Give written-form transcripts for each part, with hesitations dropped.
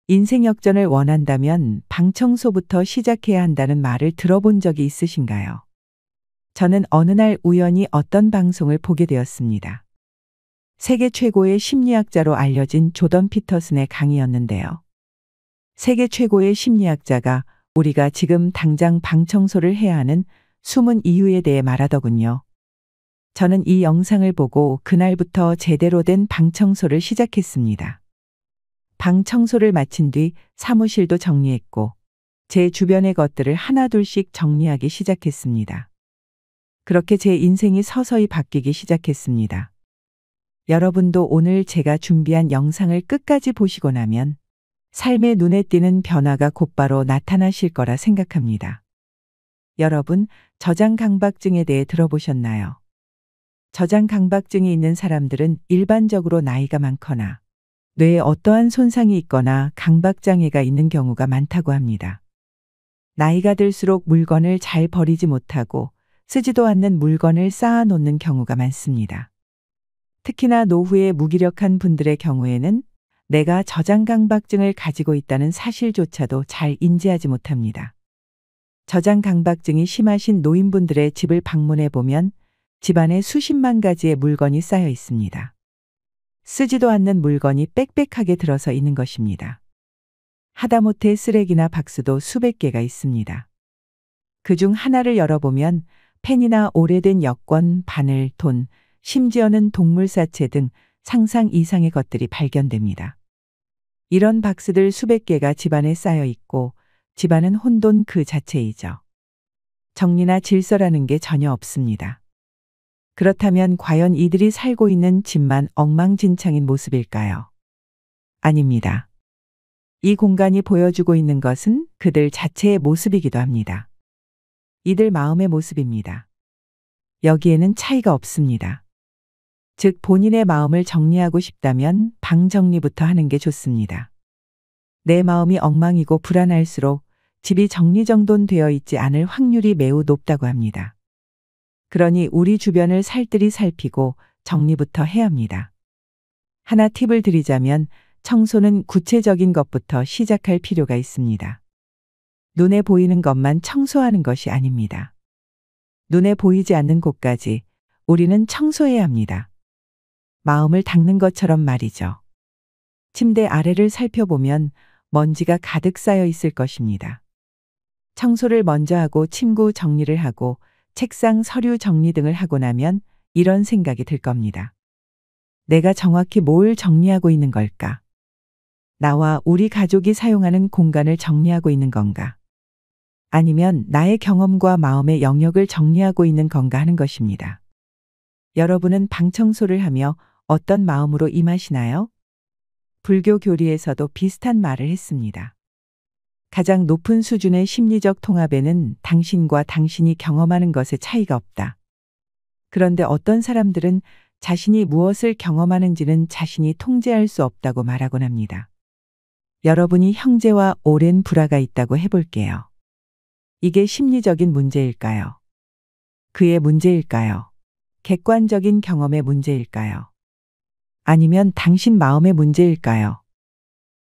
인생 역전을 원한다면 방 청소부터 시작해야 한다는 말을 들어본 적이 있으신가요? 저는 어느 날 우연히 어떤 방송을 보게 되었습니다. 세계 최고의 심리학자로 알려진 조던 피터슨의 강의였는데요. 세계 최고의 심리학자가 우리가 지금 당장 방 청소를 해야 하는 숨은 이유에 대해 말하더군요. 저는 이 영상을 보고 그날부터 제대로 된 방 청소를 시작했습니다. 방 청소를 마친 뒤 사무실도 정리했고 제 주변의 것들을 하나둘씩 정리하기 시작했습니다. 그렇게 제 인생이 서서히 바뀌기 시작했습니다. 여러분도 오늘 제가 준비한 영상을 끝까지 보시고 나면 삶의 눈에 띄는 변화가 곧바로 나타나실 거라 생각합니다. 여러분, 저장 강박증에 대해 들어보셨나요? 저장 강박증이 있는 사람들은 일반적으로 나이가 많거나 뇌에 어떠한 손상이 있거나 강박장애가 있는 경우가 많다고 합니다. 나이가 들수록 물건을 잘 버리지 못하고 쓰지도 않는 물건을 쌓아놓는 경우가 많습니다. 특히나 노후에 무기력한 분들의 경우에는 내가 저장 강박증을 가지고 있다는 사실조차도 잘 인지하지 못합니다. 저장 강박증이 심하신 노인분들의 집을 방문해 보면 집안에 수십만 가지의 물건이 쌓여 있습니다. 쓰지도 않는 물건이 빽빽하게 들어서 있는 것입니다. 하다못해 쓰레기나 박스도 수백 개가 있습니다. 그중 하나를 열어보면 펜이나 오래된 여권, 바늘, 돈, 심지어는 동물 사체 등 상상 이상의 것들이 발견됩니다. 이런 박스들 수백 개가 집안에 쌓여 있고 집안은 혼돈 그 자체이죠. 정리나 질서라는 게 전혀 없습니다. 그렇다면 과연 이들이 살고 있는 집만 엉망진창인 모습일까요? 아닙니다. 이 공간이 보여주고 있는 것은 그들 자체의 모습이기도 합니다. 이들 마음의 모습입니다. 여기에는 차이가 없습니다. 즉 본인의 마음을 정리하고 싶다면 방 정리부터 하는 게 좋습니다. 내 마음이 엉망이고 불안할수록 집이 정리정돈되어 있지 않을 확률이 매우 높다고 합니다. 그러니 우리 주변을 살뜰히 살피고 정리부터 해야 합니다. 하나 팁을 드리자면 청소는 구체적인 것부터 시작할 필요가 있습니다. 눈에 보이는 것만 청소하는 것이 아닙니다. 눈에 보이지 않는 곳까지 우리는 청소해야 합니다. 마음을 닦는 것처럼 말이죠. 침대 아래를 살펴보면 먼지가 가득 쌓여 있을 것입니다. 청소를 먼저 하고 침구 정리를 하고 책상 서류 정리 등을 하고 나면 이런 생각이 들 겁니다. 내가 정확히 뭘 정리하고 있는 걸까? 나와 우리 가족이 사용하는 공간을 정리하고 있는 건가? 아니면 나의 경험과 마음의 영역을 정리하고 있는 건가 하는 것입니다. 여러분은 방 청소를 하며 어떤 마음으로 임하시나요? 불교 교리에서도 비슷한 말을 했습니다. 가장 높은 수준의 심리적 통합에는 당신과 당신이 경험하는 것의 차이가 없다. 그런데 어떤 사람들은 자신이 무엇을 경험하는지는 자신이 통제할 수 없다고 말하곤 합니다. 여러분이 형제와 오랜 불화가 있다고 해볼게요. 이게 심리적인 문제일까요? 그의 문제일까요? 객관적인 경험의 문제일까요? 아니면 당신 마음의 문제일까요?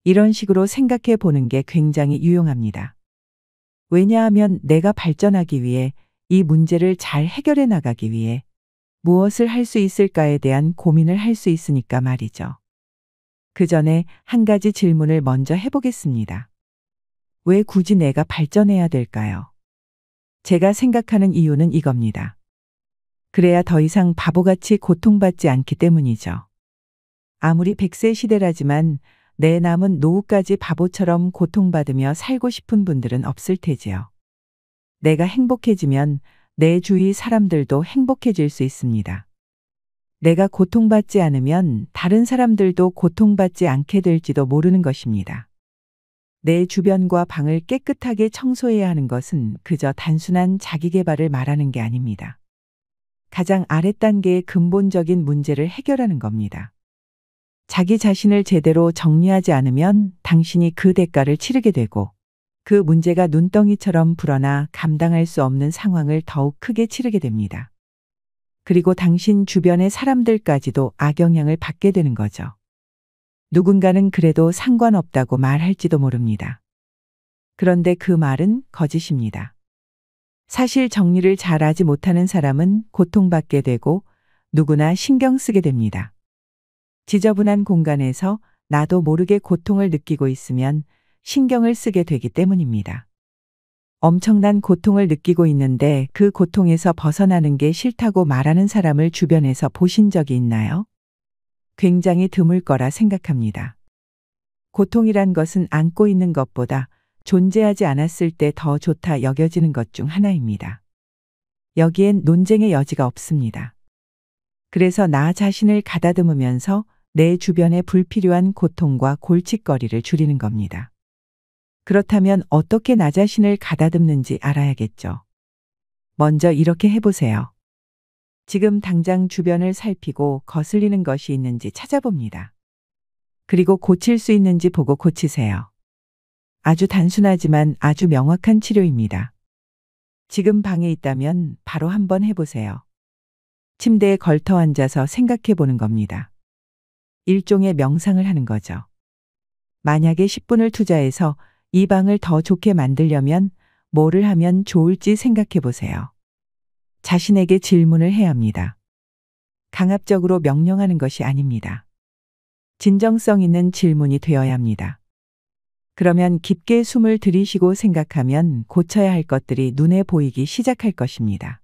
이런 식으로 생각해 보는 게 굉장히 유용합니다. 왜냐하면 내가 발전하기 위해 이 문제를 잘 해결해 나가기 위해 무엇을 할 수 있을까에 대한 고민을 할 수 있으니까 말이죠. 그 전에 한 가지 질문을 먼저 해보겠습니다. 왜 굳이 내가 발전해야 될까요? 제가 생각하는 이유는 이겁니다. 그래야 더 이상 바보같이 고통받지 않기 때문이죠. 아무리 100세 시대라지만 내 남은 노후까지 바보처럼 고통받으며 살고 싶은 분들은 없을 테지요. 내가 행복해지면 내 주위 사람들도 행복해질 수 있습니다. 내가 고통받지 않으면 다른 사람들도 고통받지 않게 될지도 모르는 것입니다. 내 주변과 방을 깨끗하게 청소해야 하는 것은 그저 단순한 자기계발을 말하는 게 아닙니다. 가장 아랫단계의 근본적인 문제를 해결하는 겁니다. 자기 자신을 제대로 정리하지 않으면 당신이 그 대가를 치르게 되고 그 문제가 눈덩이처럼 불어나 감당할 수 없는 상황을 더욱 크게 치르게 됩니다. 그리고 당신 주변의 사람들까지도 악영향을 받게 되는 거죠. 누군가는 그래도 상관없다고 말할지도 모릅니다. 그런데 그 말은 거짓입니다. 사실 정리를 잘하지 못하는 사람은 고통받게 되고 누구나 신경 쓰게 됩니다. 지저분한 공간에서 나도 모르게 고통을 느끼고 있으면 신경을 쓰게 되기 때문입니다. 엄청난 고통을 느끼고 있는데 그 고통에서 벗어나는 게 싫다고 말하는 사람을 주변에서 보신 적이 있나요? 굉장히 드물 거라 생각합니다. 고통이란 것은 안고 있는 것보다 존재하지 않았을 때 더 좋다 여겨지는 것 중 하나입니다. 여기엔 논쟁의 여지가 없습니다. 그래서 나 자신을 가다듬으면서 내 주변의 불필요한 고통과 골칫거리를 줄이는 겁니다. 그렇다면 어떻게 나 자신을 가다듬는지 알아야겠죠. 먼저 이렇게 해보세요. 지금 당장 주변을 살피고 거슬리는 것이 있는지 찾아봅니다. 그리고 고칠 수 있는지 보고 고치세요. 아주 단순하지만 아주 명확한 치료입니다. 지금 방에 있다면 바로 한번 해보세요. 침대에 걸터 앉아서 생각해 보는 겁니다. 일종의 명상을 하는 거죠. 만약에 10분을 투자해서 이 방을 더 좋게 만들려면 뭐를 하면 좋을지 생각해 보세요. 자신에게 질문을 해야 합니다. 강압적으로 명령하는 것이 아닙니다. 진정성 있는 질문이 되어야 합니다. 그러면 깊게 숨을 들이쉬고 생각하면 고쳐야 할 것들이 눈에 보이기 시작할 것입니다.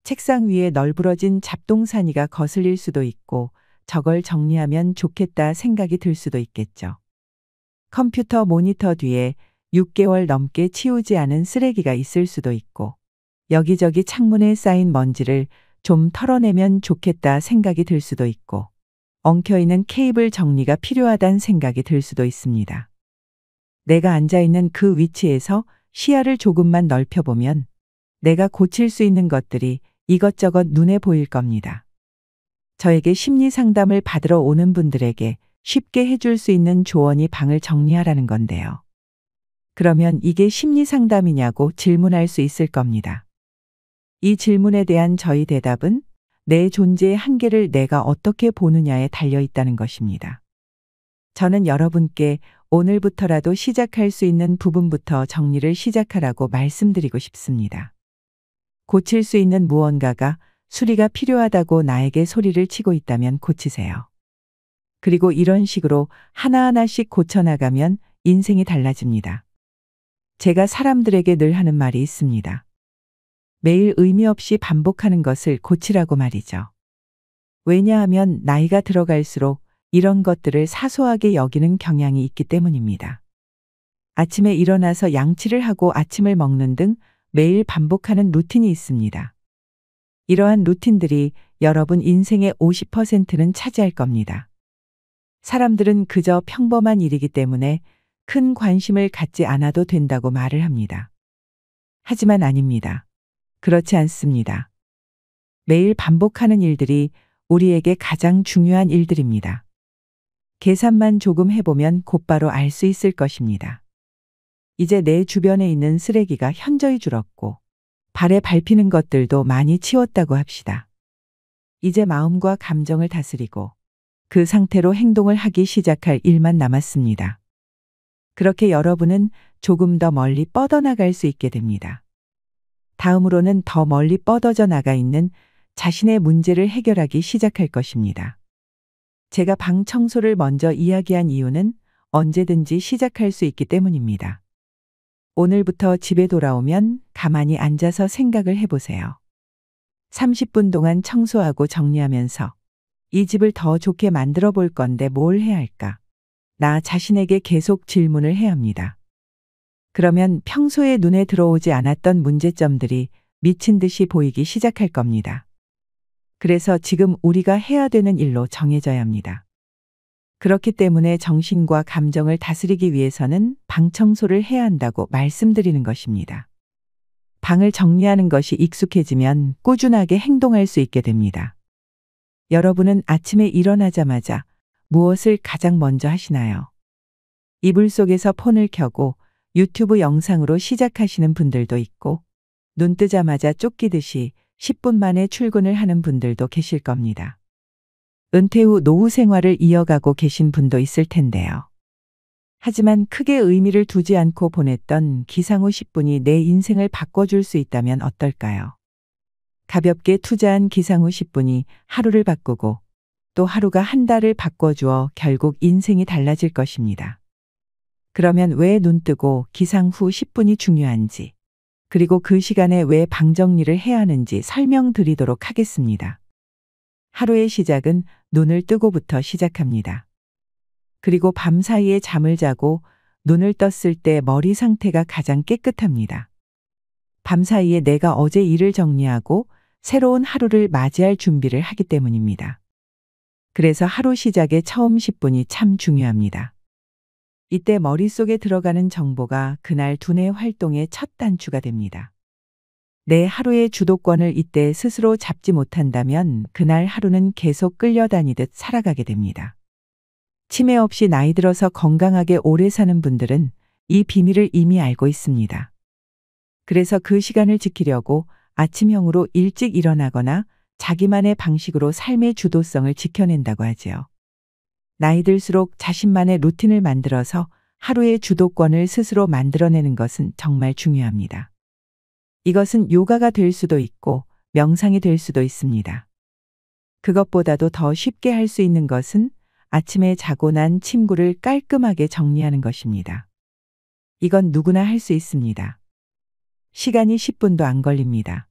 책상 위에 널브러진 잡동사니가 거슬릴 수도 있고 저걸 정리하면 좋겠다 생각이 들 수도 있겠죠. 컴퓨터 모니터 뒤에 6개월 넘게 치우지 않은 쓰레기가 있을 수도 있고 여기저기 창문에 쌓인 먼지를 좀 털어내면 좋겠다 생각이 들 수도 있고 엉켜있는 케이블 정리가 필요하다는 생각이 들 수도 있습니다. 내가 앉아있는 그 위치에서 시야를 조금만 넓혀보면 내가 고칠 수 있는 것들이 이것저것 눈에 보일 겁니다. 저에게 심리 상담을 받으러 오는 분들에게 쉽게 해줄 수 있는 조언이 방을 정리하라는 건데요. 그러면 이게 심리 상담이냐고 질문할 수 있을 겁니다. 이 질문에 대한 저희 대답은 내 존재의 한계를 내가 어떻게 보느냐에 달려 있다는 것입니다. 저는 여러분께 오늘부터라도 시작할 수 있는 부분부터 정리를 시작하라고 말씀드리고 싶습니다. 고칠 수 있는 무언가가 수리가 필요하다고 나에게 소리를 치고 있다면 고치세요. 그리고 이런 식으로 하나하나씩 고쳐나가면 인생이 달라집니다. 제가 사람들에게 늘 하는 말이 있습니다. 매일 의미 없이 반복하는 것을 고치라고 말이죠. 왜냐하면 나이가 들어갈수록 이런 것들을 사소하게 여기는 경향이 있기 때문입니다. 아침에 일어나서 양치를 하고 아침을 먹는 등 매일 반복하는 루틴이 있습니다. 이러한 루틴들이 여러분 인생의 50%는 차지할 겁니다. 사람들은 그저 평범한 일이기 때문에 큰 관심을 갖지 않아도 된다고 말을 합니다. 하지만 아닙니다. 그렇지 않습니다. 매일 반복하는 일들이 우리에게 가장 중요한 일들입니다. 계산만 조금 해보면 곧바로 알 수 있을 것입니다. 이제 내 주변에 있는 쓰레기가 현저히 줄었고 발에 밟히는 것들도 많이 치웠다고 합시다. 이제 마음과 감정을 다스리고 그 상태로 행동을 하기 시작할 일만 남았습니다. 그렇게 여러분은 조금 더 멀리 뻗어나갈 수 있게 됩니다. 다음으로는 더 멀리 뻗어져 나가 있는 자신의 문제를 해결하기 시작할 것입니다. 제가 방 청소를 먼저 이야기한 이유는 언제든지 시작할 수 있기 때문입니다. 오늘부터 집에 돌아오면 가만히 앉아서 생각을 해보세요. 30분 동안 청소하고 정리하면서 이 집을 더 좋게 만들어 볼 건데 뭘 해야 할까? 나 자신에게 계속 질문을 해야 합니다. 그러면 평소에 눈에 들어오지 않았던 문제점들이 미친 듯이 보이기 시작할 겁니다. 그래서 지금 우리가 해야 되는 일로 정해져야 합니다. 그렇기 때문에 정신과 감정을 다스리기 위해서는 방 청소를 해야 한다고 말씀드리는 것입니다. 방을 정리하는 것이 익숙해지면 꾸준하게 행동할 수 있게 됩니다. 여러분은 아침에 일어나자마자 무엇을 가장 먼저 하시나요? 이불 속에서 폰을 켜고 유튜브 영상으로 시작하시는 분들도 있고 눈 뜨자마자 쫓기듯이 10분 만에 출근을 하는 분들도 계실 겁니다. 은퇴 후 노후 생활을 이어가고 계신 분도 있을 텐데요. 하지만 크게 의미를 두지 않고 보냈던 기상 후 10분이 내 인생을 바꿔줄 수 있다면 어떨까요? 가볍게 투자한 기상 후 10분이 하루를 바꾸고 또 하루가 한 달을 바꿔주어 결국 인생이 달라질 것입니다. 그러면 왜 눈뜨고 기상 후 10분이 중요한지, 그리고 그 시간에 왜 방 정리를 해야 하는지 설명드리도록 하겠습니다. 하루의 시작은 눈을 뜨고부터 시작합니다. 그리고 밤 사이에 잠을 자고 눈을 떴을 때 머리 상태가 가장 깨끗합니다. 밤 사이에 내가 어제 일을 정리하고 새로운 하루를 맞이할 준비를 하기 때문입니다. 그래서 하루 시작의 처음 10분이 참 중요합니다. 이때 머릿속에 들어가는 정보가 그날 두뇌 활동의 첫 단추가 됩니다. 내 하루의 주도권을 이때 스스로 잡지 못한다면 그날 하루는 계속 끌려다니듯 살아가게 됩니다. 치매 없이 나이 들어서 건강하게 오래 사는 분들은 이 비밀을 이미 알고 있습니다. 그래서 그 시간을 지키려고 아침형으로 일찍 일어나거나 자기만의 방식으로 삶의 주도성을 지켜낸다고 하지요. 나이 들수록 자신만의 루틴을 만들어서 하루의 주도권을 스스로 만들어내는 것은 정말 중요합니다. 이것은 요가가 될 수도 있고 명상이 될 수도 있습니다. 그것보다도 더 쉽게 할 수 있는 것은 아침에 자고 난 침구를 깔끔하게 정리하는 것입니다. 이건 누구나 할 수 있습니다. 시간이 10분도 안 걸립니다.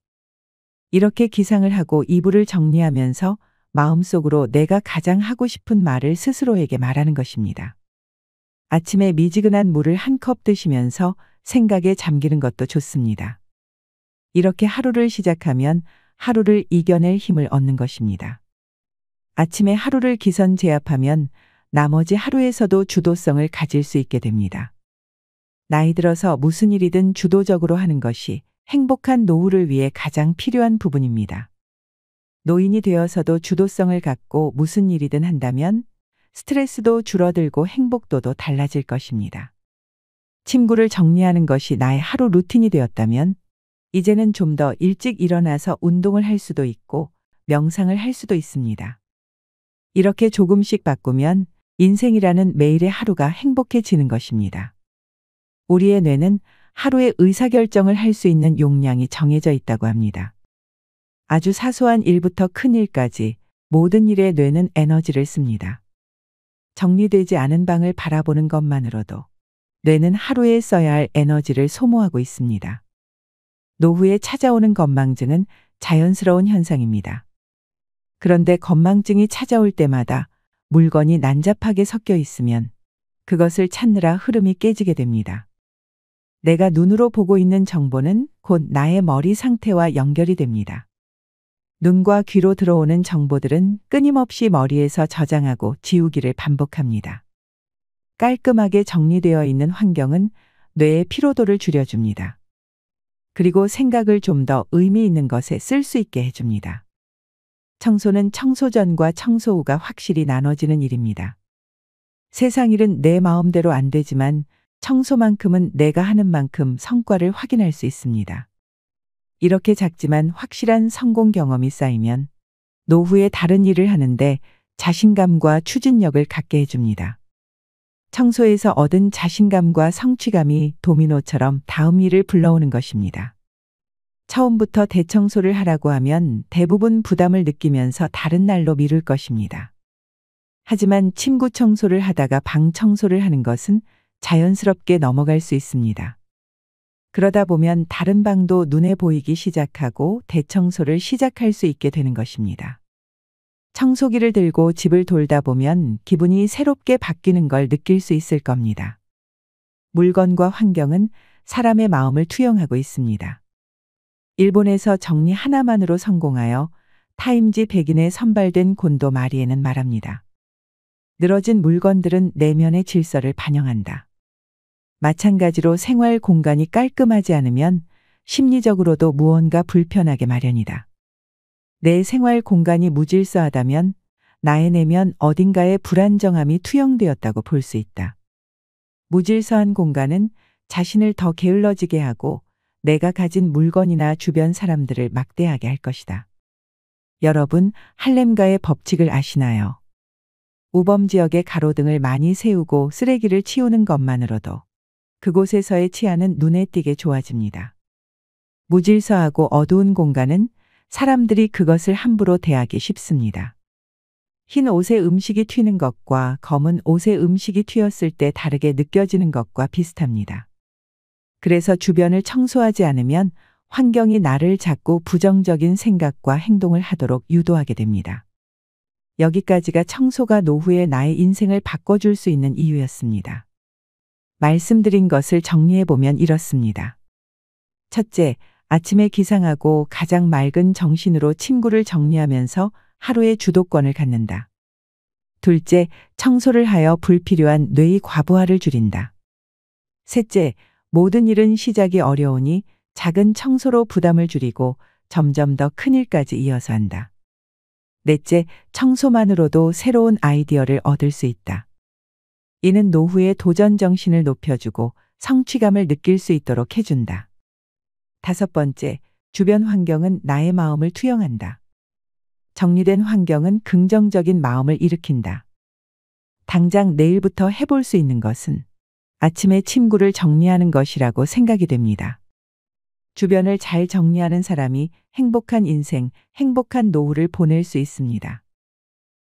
이렇게 기상을 하고 이불을 정리하면서 마음속으로 내가 가장 하고 싶은 말을 스스로에게 말하는 것입니다. 아침에 미지근한 물을 한 컵 드시면서 생각에 잠기는 것도 좋습니다. 이렇게 하루를 시작하면 하루를 이겨낼 힘을 얻는 것입니다. 아침에 하루를 기선제압하면 나머지 하루에서도 주도성을 가질 수 있게 됩니다. 나이 들어서 무슨 일이든 주도적으로 하는 것이 행복한 노후를 위해 가장 필요한 부분입니다. 노인이 되어서도 주도성을 갖고 무슨 일이든 한다면 스트레스도 줄어들고 행복도도 달라질 것입니다. 침구를 정리하는 것이 나의 하루 루틴이 되었다면 이제는 좀 더 일찍 일어나서 운동을 할 수도 있고 명상을 할 수도 있습니다. 이렇게 조금씩 바꾸면 인생이라는 매일의 하루가 행복해지는 것입니다. 우리의 뇌는 하루에 의사결정을 할 수 있는 용량이 정해져 있다고 합니다. 아주 사소한 일부터 큰 일까지 모든 일에 뇌는 에너지를 씁니다. 정리되지 않은 방을 바라보는 것만으로도 뇌는 하루에 써야 할 에너지를 소모하고 있습니다. 노후에 찾아오는 건망증은 자연스러운 현상입니다. 그런데 건망증이 찾아올 때마다 물건이 난잡하게 섞여 있으면 그것을 찾느라 흐름이 깨지게 됩니다. 내가 눈으로 보고 있는 정보는 곧 나의 머리 상태와 연결이 됩니다. 눈과 귀로 들어오는 정보들은 끊임없이 머리에서 저장하고 지우기를 반복합니다. 깔끔하게 정리되어 있는 환경은 뇌의 피로도를 줄여줍니다. 그리고 생각을 좀 더 의미 있는 것에 쓸 수 있게 해줍니다. 청소는 청소 전과 청소 후가 확실히 나눠지는 일입니다. 세상 일은 내 마음대로 안 되지만 청소만큼은 내가 하는 만큼 성과를 확인할 수 있습니다. 이렇게 작지만 확실한 성공 경험이 쌓이면 노후에 다른 일을 하는데 자신감과 추진력을 갖게 해줍니다. 청소에서 얻은 자신감과 성취감이 도미노처럼 다음 일을 불러오는 것입니다. 처음부터 대청소를 하라고 하면 대부분 부담을 느끼면서 다른 날로 미룰 것입니다. 하지만 침구 청소를 하다가 방 청소를 하는 것은 자연스럽게 넘어갈 수 있습니다. 그러다 보면 다른 방도 눈에 보이기 시작하고 대청소를 시작할 수 있게 되는 것입니다. 청소기를 들고 집을 돌다 보면 기분이 새롭게 바뀌는 걸 느낄 수 있을 겁니다. 물건과 환경은 사람의 마음을 투영하고 있습니다. 일본에서 정리 하나만으로 성공하여 타임지 100인에 선발된 곤도 마리에는 말합니다. 늘어진 물건들은 내면의 질서를 반영한다. 마찬가지로 생활 공간이 깔끔하지 않으면 심리적으로도 무언가 불편하게 마련이다. 내 생활 공간이 무질서하다면 나의 내면 어딘가에 불안정함이 투영되었다고 볼 수 있다. 무질서한 공간은 자신을 더 게을러지게 하고 내가 가진 물건이나 주변 사람들을 막대하게 할 것이다. 여러분, 할렘가의 법칙을 아시나요? 우범 지역에 가로등을 많이 세우고 쓰레기를 치우는 것만으로도 그곳에서의 치안은 눈에 띄게 좋아집니다. 무질서하고 어두운 공간은 사람들이 그것을 함부로 대하기 쉽습니다. 흰 옷에 음식이 튀는 것과 검은 옷에 음식이 튀었을 때 다르게 느껴지는 것과 비슷합니다. 그래서 주변을 청소하지 않으면 환경이 나를 자꾸 부정적인 생각과 행동을 하도록 유도하게 됩니다. 여기까지가 청소가 노후의 나의 인생을 바꿔줄 수 있는 이유였습니다. 말씀드린 것을 정리해보면 이렇습니다. 첫째, 아침에 기상하고 가장 맑은 정신으로 침구를 정리하면서 하루의 주도권을 갖는다. 둘째, 청소를 하여 불필요한 뇌의 과부하를 줄인다. 셋째, 모든 일은 시작이 어려우니 작은 청소로 부담을 줄이고 점점 더 큰 일까지 이어서 한다. 넷째, 청소만으로도 새로운 아이디어를 얻을 수 있다. 이는 노후의 도전 정신을 높여주고 성취감을 느낄 수 있도록 해준다. 다섯 번째, 주변 환경은 나의 마음을 투영한다. 정리된 환경은 긍정적인 마음을 일으킨다. 당장 내일부터 해볼 수 있는 것은 아침에 침구를 정리하는 것이라고 생각이 됩니다. 주변을 잘 정리하는 사람이 행복한 인생, 행복한 노후를 보낼 수 있습니다.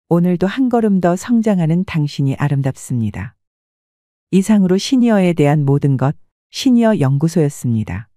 오늘도 한 걸음 더 성장하는 당신이 아름답습니다. 이상으로 시니어에 대한 모든 것, 시니어 연구소였습니다.